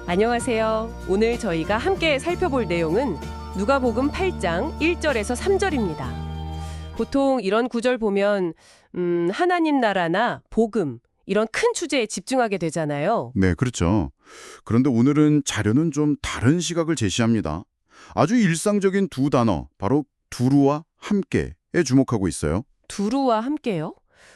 안녕하세요. 오늘 저희가 함께 살펴볼 내용은 누가복음 8장 1절에서 3절입니다. 보통 이런 구절 보면 하나님 나라나 복음 이런 큰 주제에 집중하게 되잖아요. 네, 그렇죠. 그런데 오늘은 자료는 좀 다른 시각을 제시합니다. 아주 일상적인 두 단어, 바로 두루와 함께에 주목하고 있어요. 두루와 함께요?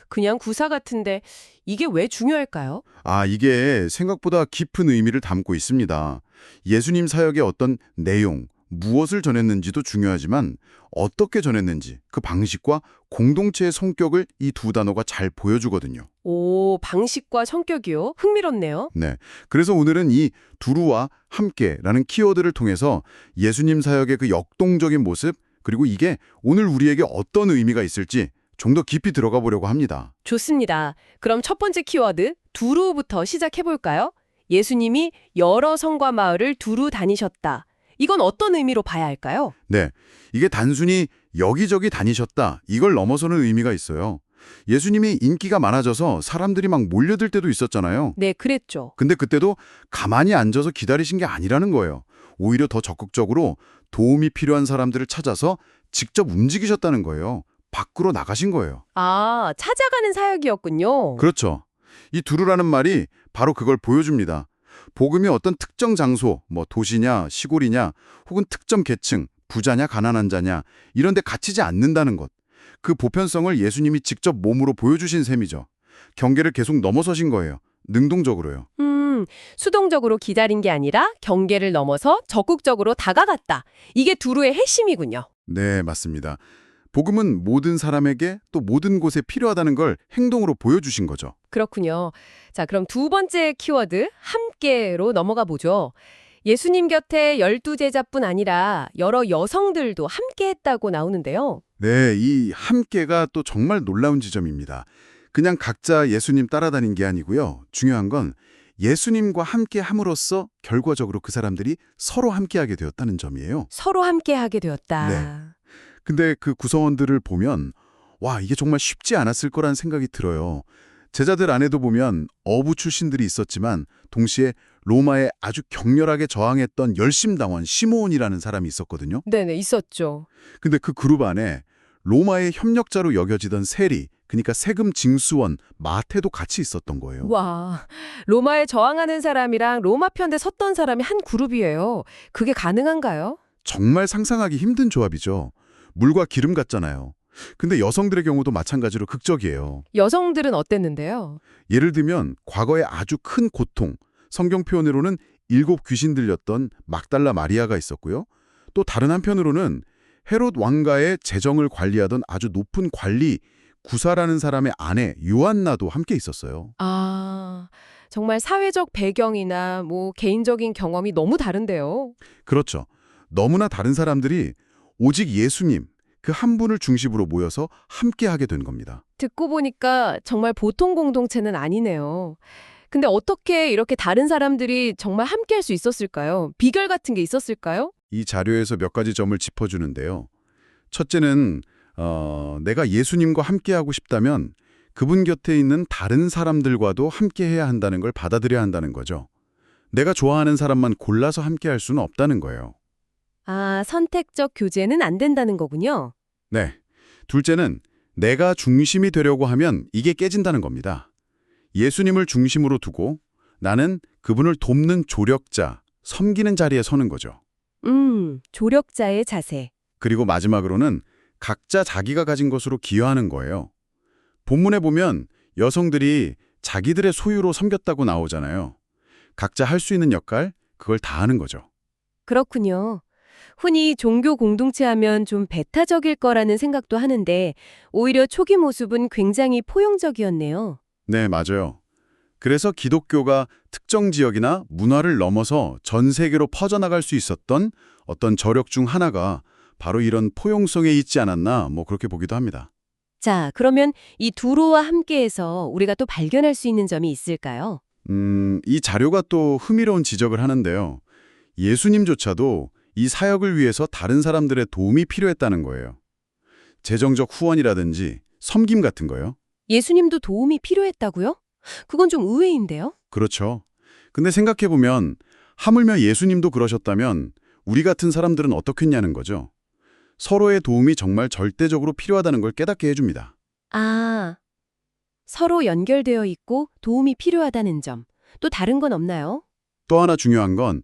그냥 구사 같은데 이게 왜 중요할까요? 이게 생각보다 깊은 의미를 담고 있습니다. 예수님 사역의 어떤 내용, 무엇을 전했는지도 중요하지만 어떻게 전했는지 그 방식과 공동체의 성격을 이 두 단어가 잘 보여주거든요. 오, 방식과 성격이요? 흥미롭네요. 네. 그래서 오늘은 이 두루와 함께라는 키워드를 통해서 예수님 사역의 그 역동적인 모습, 그리고 이게 오늘 우리에게 어떤 의미가 있을지 좀 더 깊이 들어가 보려고 합니다. 좋습니다. 그럼 첫 번째 키워드 두루부터 시작해 볼까요? 예수님이 여러 성과 마을을 두루 다니셨다. 이건 어떤 의미로 봐야 할까요? 네. 이게 단순히 여기저기 다니셨다, 이걸 넘어서는 의미가 있어요. 예수님이 인기가 많아져서 사람들이 막 몰려들 때도 있었잖아요. 네, 그랬죠. 근데 그때도 가만히 앉아서 기다리신 게 아니라는 거예요. 오히려 더 적극적으로 도움이 필요한 사람들을 찾아서 직접 움직이셨다는 거예요. 밖으로 나가신 거예요. 아, 찾아가는 사역이었군요. 그렇죠. 이 두루라는 말이 바로 그걸 보여줍니다. 복음이 어떤 특정 장소, 도시냐, 시골이냐, 혹은 특정 계층, 부자냐, 가난한 자냐, 이런 데 갇히지 않는다는 것. 그 보편성을 예수님이 직접 몸으로 보여주신 셈이죠. 경계를 계속 넘어서신 거예요. 능동적으로요. 수동적으로 기다린 게 아니라 경계를 넘어서 적극적으로 다가갔다. 이게 두루의 핵심이군요. 네, 맞습니다. 복음은 모든 사람에게 또 모든 곳에 필요하다는 걸 행동으로 보여주신 거죠. 그렇군요. 자, 그럼 두 번째 키워드 함께로 넘어가 보죠. 예수님 곁에 12제자뿐 아니라 여러 여성들도 함께 했다고 나오는데요. 네, 이 함께가 또 정말 놀라운 지점입니다. 그냥 각자 예수님 따라다닌 게 아니고요. 중요한 건 예수님과 함께 함으로써 결과적으로 그 사람들이 서로 함께하게 되었다는 점이에요. 서로 함께하게 되었다. 네. 근데 그 구성원들을 보면 와, 이게 정말 쉽지 않았을 거란 생각이 들어요. 제자들 안에도 보면 어부 출신들이 있었지만 동시에 로마에 아주 격렬하게 저항했던 열심당원 시므온이라는 사람이 있었거든요. 네네, 있었죠. 근데 그 그룹 안에 로마의 협력자로 여겨지던 세리, 그러니까 세금 징수원 마태도 같이 있었던 거예요. 와, 로마에 저항하는 사람이랑 로마 편에 섰던 사람이 한 그룹이에요. 그게 가능한가요? 정말 상상하기 힘든 조합이죠. 물과 기름 같잖아요. 근데 여성들의 경우도 마찬가지로 극적이에요. 여성들은 어땠는데요? 예를 들면 과거에 아주 큰 고통, 성경 표현으로는 7 귀신 들렸던 막달라 마리아가 있었고요. 또 다른 한편으로는 헤롯 왕가의 재정을 관리하던 아주 높은 관리, 구사라는 사람의 아내 요한나도 함께 있었어요. 아, 정말 사회적 배경이나 개인적인 경험이 너무 다른데요. 그렇죠. 너무나 다른 사람들이 오직 예수님, 그 한 분을 중심으로 모여서 함께하게 된 겁니다. 듣고 보니까 정말 보통 공동체는 아니네요. 근데 어떻게 이렇게 다른 사람들이 정말 함께 할 수 있었을까요? 비결 같은 게 있었을까요? 이 자료에서 몇 가지 점을 짚어주는데요. 첫째는 내가 예수님과 함께하고 싶다면 그분 곁에 있는 다른 사람들과도 함께해야 한다는 걸 받아들여야 한다는 거죠. 내가 좋아하는 사람만 골라서 함께할 수는 없다는 거예요. 아, 선택적 교제는 안 된다는 거군요. 네. 둘째는 내가 중심이 되려고 하면 이게 깨진다는 겁니다. 예수님을 중심으로 두고 나는 그분을 돕는 조력자, 섬기는 자리에 서는 거죠. 조력자의 자세. 그리고 마지막으로는 각자 자기가 가진 것으로 기여하는 거예요. 본문에 보면 여성들이 자기들의 소유로 섬겼다고 나오잖아요. 각자 할 수 있는 역할, 그걸 다 하는 거죠. 그렇군요. 흔히 종교 공동체 하면 좀 배타적일 거라는 생각도 하는데 오히려 초기 모습은 굉장히 포용적이었네요. 네, 맞아요. 그래서 기독교가 특정 지역이나 문화를 넘어서 전 세계로 퍼져나갈 수 있었던 어떤 저력 중 하나가 바로 이런 포용성에 있지 않았나 그렇게 보기도 합니다. 자, 그러면 이 두루와 함께해서 우리가 또 발견할 수 있는 점이 있을까요? 이 자료가 또 흥미로운 지적을 하는데요. 예수님조차도 이 사역을 위해서 다른 사람들의 도움이 필요했다는 거예요. 재정적 후원이라든지 섬김 같은 거요. 예수님도 도움이 필요했다고요? 그건 좀 의외인데요? 그렇죠. 근데 생각해보면 하물며 예수님도 그러셨다면 우리 같은 사람들은 어떻겠냐는 거죠. 서로의 도움이 정말 절대적으로 필요하다는 걸 깨닫게 해줍니다. 아, 서로 연결되어 있고 도움이 필요하다는 점. 또 다른 건 없나요? 또 하나 중요한 건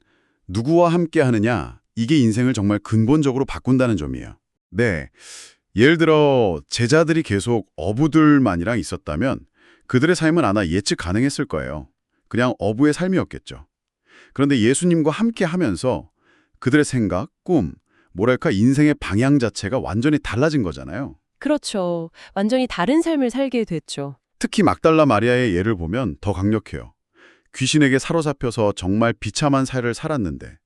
누구와 함께 하느냐, 이게 인생을 정말 근본적으로 바꾼다는 점이에요. 네, 예를 들어 제자들이 계속 어부들만이랑 있었다면 그들의 삶은 아마 예측 가능했을 거예요. 그냥 어부의 삶이었겠죠. 그런데 예수님과 함께 하면서 그들의 생각, 꿈, 뭐랄까 인생의 방향 자체가 완전히 달라진 거잖아요. 그렇죠. 완전히 다른 삶을 살게 됐죠. 특히 막달라 마리아의 예를 보면 더 강력해요. 귀신에게 사로잡혀서 정말 비참한 삶을 살았는데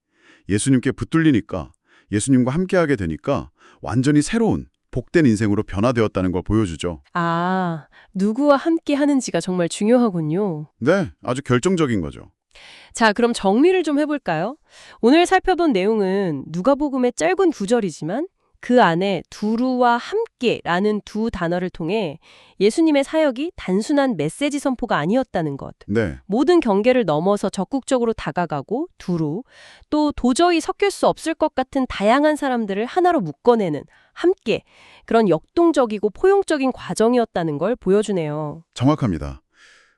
예수님께 붙들리니까, 예수님과 함께하게 되니까 완전히 새로운 복된 인생으로 변화되었다는 걸 보여주죠. 아, 누구와 함께 하는지가 정말 중요하군요. 네, 아주 결정적인 거죠. 자, 그럼 정리를 좀 해볼까요? 오늘 살펴본 내용은 누가복음의 짧은 구절이지만 그 안에 두루와 함께라는 두 단어를 통해 예수님의 사역이 단순한 메시지 선포가 아니었다는 것. 네, 모든 경계를 넘어서 적극적으로 다가가고 두루, 또 도저히 섞일 수 없을 것 같은 다양한 사람들을 하나로 묶어내는 함께, 그런 역동적이고 포용적인 과정이었다는 걸 보여주네요. 정확합니다.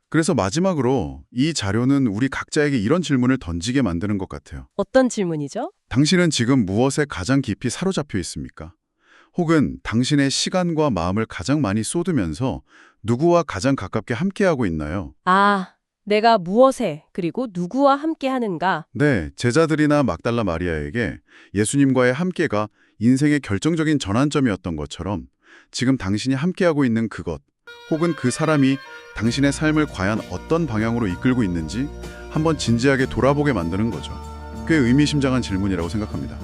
그래서 마지막으로 이 자료는 우리 각자에게 이런 질문을 던지게 만드는 것 같아요. 어떤 질문이죠? 당신은 지금 무엇에 가장 깊이 사로잡혀 있습니까? 혹은 당신의 시간과 마음을 가장 많이 쏟으면서 누구와 가장 가깝게 함께하고 있나요? 아, 내가 무엇에 그리고 누구와 함께 하는가? 네, 제자들이나 막달라 마리아에게 예수님과의 함께가 인생의 결정적인 전환점이었던 것처럼 지금 당신이 함께하고 있는 그것, 혹은 그 사람이 당신의 삶을 과연 어떤 방향으로 이끌고 있는지 한번 진지하게 돌아보게 만드는 거죠. 꽤 의미심장한 질문이라고 생각합니다.